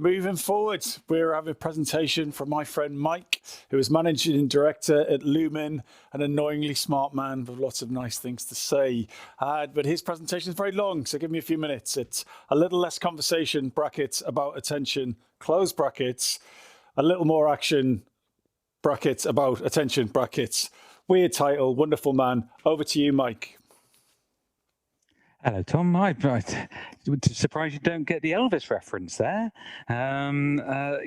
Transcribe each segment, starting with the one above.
moving forward, we're having a presentation from my friend Mike, who is managing director at Lumen, an annoyingly smart man with lots of nice things to say. But his presentation is very long, so give me a few minutes. It's a little less conversation, brackets, about attention, close brackets, a little more action, brackets, about attention, brackets. Weird title, wonderful man. Over to you, Mike. Hello, Tom. I'm surprised you don't get the Elvis reference there. Hello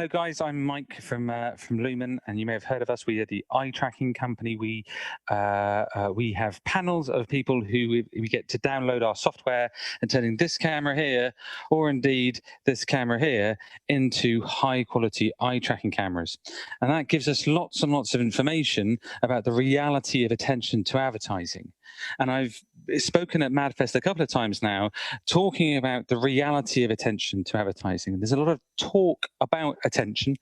guys. I'm Mike from Lumen, and you may have heard of us. We are the eye tracking company. We have panels of people who we get to download our software and turning this camera here, or indeed this camera here, into high quality eye tracking cameras, and that gives us lots and lots of information about the reality of attention to advertising. And I've spoken at MadFest a couple of times now, talking about the reality of attention to advertising. There's a lot of talk about attention,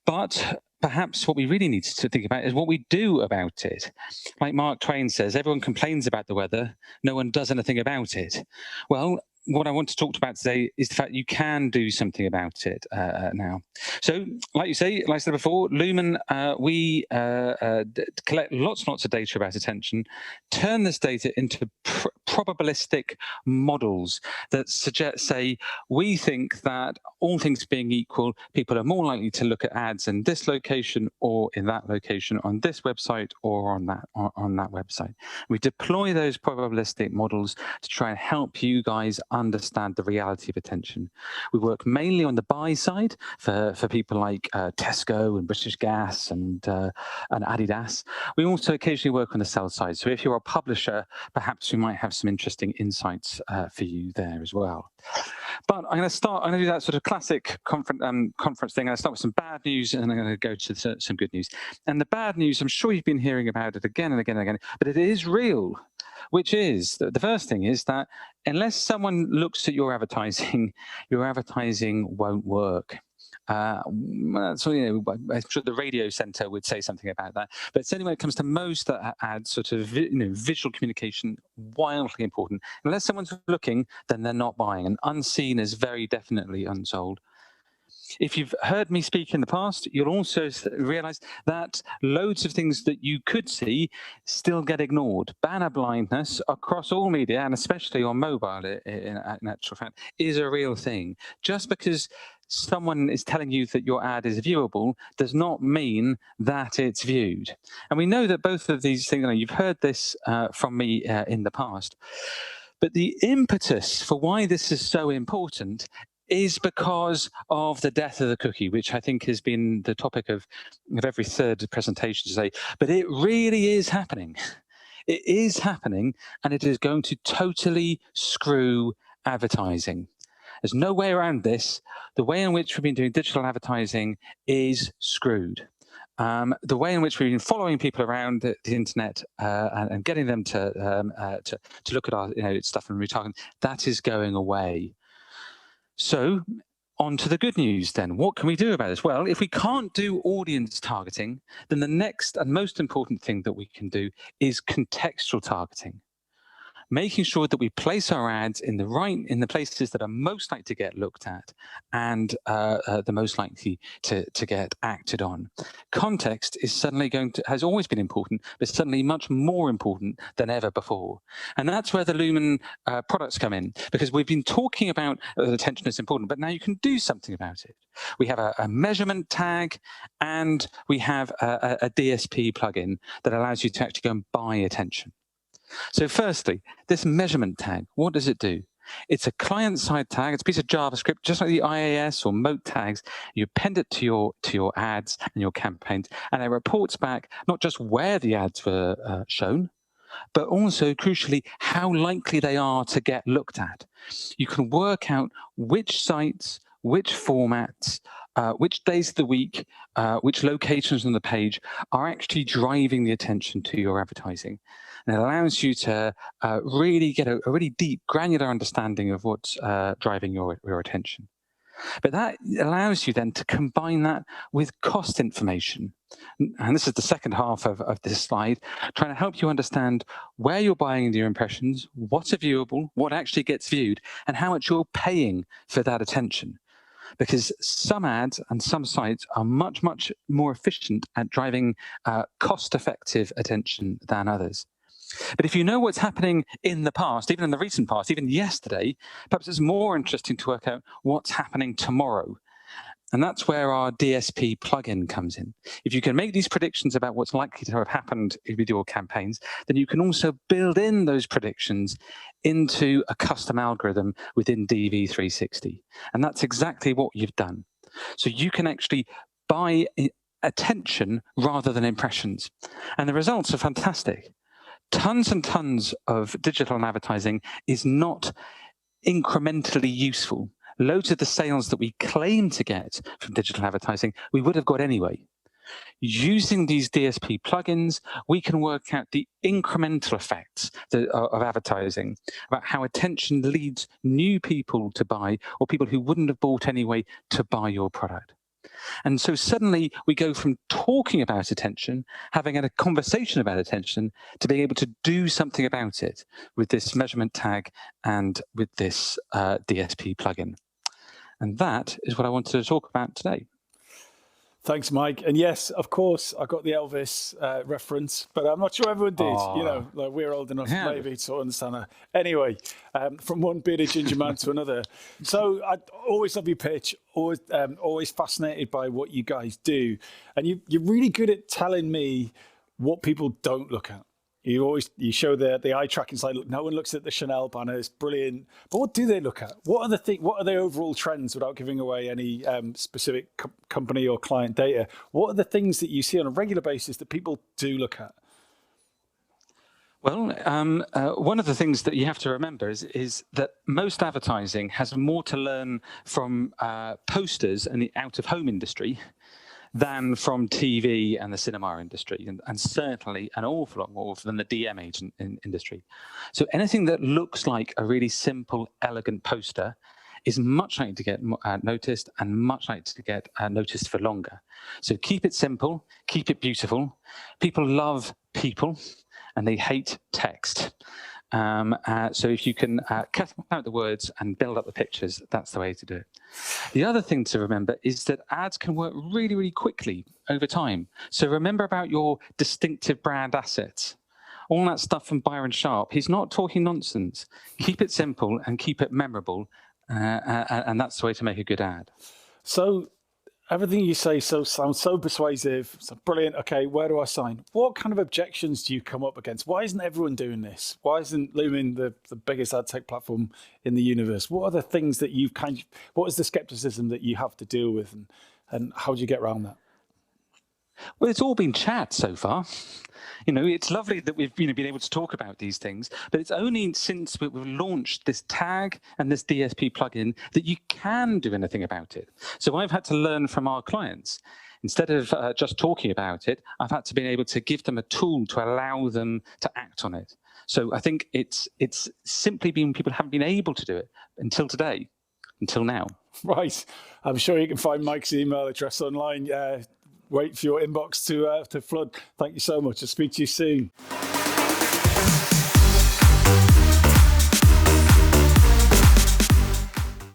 but perhaps what we really need to think about is what we do about it. Like Mark Twain says, everyone complains about the weather, no one does anything about it. Well, what I want to talk about today is the fact you can do something about it now. So, like I said before, Lumen, we collect lots and lots of data about attention, turn this data into probabilistic models that say, we think that all things being equal, people are more likely to look at ads in this location or in that location, on this website or on that website. We deploy those probabilistic models to try and help you guys understand the reality of attention. We work mainly on the buy side for people like Tesco and British Gas and Adidas. We also occasionally work on the sell side. So if you're a publisher, perhaps we might have some interesting insights for you there as well. But I'm going to do that sort of classic conference thing. I'm going to start with some bad news, and then I'm going to go to some good news. And the bad news, I'm sure you've been hearing about it again and again and again, but it is real, which is the first thing is that unless someone looks at your advertising won't work. So, I'm sure the radio centre would say something about that. But certainly when it comes to most ads, sort of visual communication, wildly important. Unless someone's looking, then they're not buying. And unseen is very definitely unsold. If you've heard me speak in the past, you'll also realize that loads of things that you could see still get ignored. Banner blindness across all media, and especially on mobile, in actual fact, is a real thing. Just because someone is telling you that your ad is viewable does not mean that it's viewed. And we know that both of these things, you've heard this from me in the past, but the impetus for why this is so important is because of the death of the cookie, which I think has been the topic of every third presentation today. But it really is happening. It is happening, and it is going to totally screw advertising. There's no way around this. The way in which we've been doing digital advertising is screwed. The way in which we've been following people around the internet and getting them to look at our stuff and retargeting, that is going away. So on to the good news then. What can we do about this? Well, if we can't do audience targeting, then the next and most important thing that we can do is contextual targeting. Making sure that we place our ads in the places that are most likely to get looked at and the most likely to get acted on. Context is suddenly has always been important, but suddenly much more important than ever before. And that's where the Lumen products come in, because we've been talking about attention is important, but now you can do something about it. We have a measurement tag, and we have a DSP plugin that allows you to actually go and buy attention. So firstly, this measurement tag, what does it do? It's a client-side tag. It's a piece of JavaScript, just like the IAS or Moat tags. You append it to your ads and your campaigns, and it reports back not just where the ads were shown, but also, crucially, how likely they are to get looked at. You can work out which sites, which formats, which days of the week, which locations on the page are actually driving the attention to your advertising. And it allows you to really get a really deep, granular understanding of what's driving your attention. But that allows you then to combine that with cost information. And this is the second half of this slide, trying to help you understand where you're buying your impressions, what's viewable, what actually gets viewed, and how much you're paying for that attention. because some ads and some sites are much, much more efficient at driving cost-effective attention than others. But if you know what's happening in the past, even in the recent past, even yesterday, perhaps it's more interesting to work out what's happening tomorrow. And that's where our DSP plugin comes in. If you can make these predictions about what's likely to have happened with your campaigns, then you can also build in those predictions into a custom algorithm within DV360. And that's exactly what you've done. So you can actually buy attention rather than impressions. And the results are fantastic. Tons and tons of digital advertising is not incrementally useful. Loads of the sales that we claim to get from digital advertising, we would have got anyway. Using these DSP plugins, we can work out the incremental effects of advertising, about how attention leads new people to buy, or people who wouldn't have bought anyway, to buy your product. And so suddenly we go from talking about attention, having a conversation about attention, to being able to do something about it with this measurement tag and with this DSP plugin. And that is what I wanted to talk about today. Thanks, Mike. And yes, of course, I got the Elvis reference, but I'm not sure everyone did. You know, like we're old enough maybe to understand that. Anyway, from one bearded ginger man to another. So I always love your pitch. Always fascinated by what you guys do, and you're really good at telling me what people don't look at. You show the eye tracking slide. Look, no one looks at the Chanel banner. It's brilliant. But what do they look at? What are the overall trends, without giving away any specific company or client data? What are the things that you see on a regular basis that people do look at? Well, one of the things that you have to remember is that most advertising has more to learn from posters and the out-of-home industry than from TV and the cinema industry, and certainly an awful lot more than the DM agent industry. So anything that looks like a really simple, elegant poster is much likely to get noticed, and much likely to get noticed for longer. So keep it simple, keep it beautiful. People love people, and they hate text. So if you can cut out the words and build up the pictures, that's the way to do it. The other thing to remember is that ads can work really, really quickly over time. So remember about your distinctive brand assets. All that stuff from Byron Sharp, he's not talking nonsense. Keep it simple and keep it memorable, and that's the way to make a good ad. So everything you say sounds so persuasive, so brilliant. Okay, where do I sign? What kind of objections do you come up against? Why isn't everyone doing this? Why isn't Lumen the biggest ad tech platform in the universe? What are the things that what is the skepticism that you have to deal with, and how do you get around that? Well, it's all been chat so far. You know, it's lovely that we've been able to talk about these things, but it's only since we've launched this tag and this DSP plugin that you can do anything about it. So I've had to learn from our clients. Instead of just talking about it, I've had to be able to give them a tool to allow them to act on it. So I think it's simply been people haven't been able to do it until today, until now. Right. I'm sure you can find Mike's email address online. Wait for your inbox to flood. Thank you so much. I'll speak to you soon.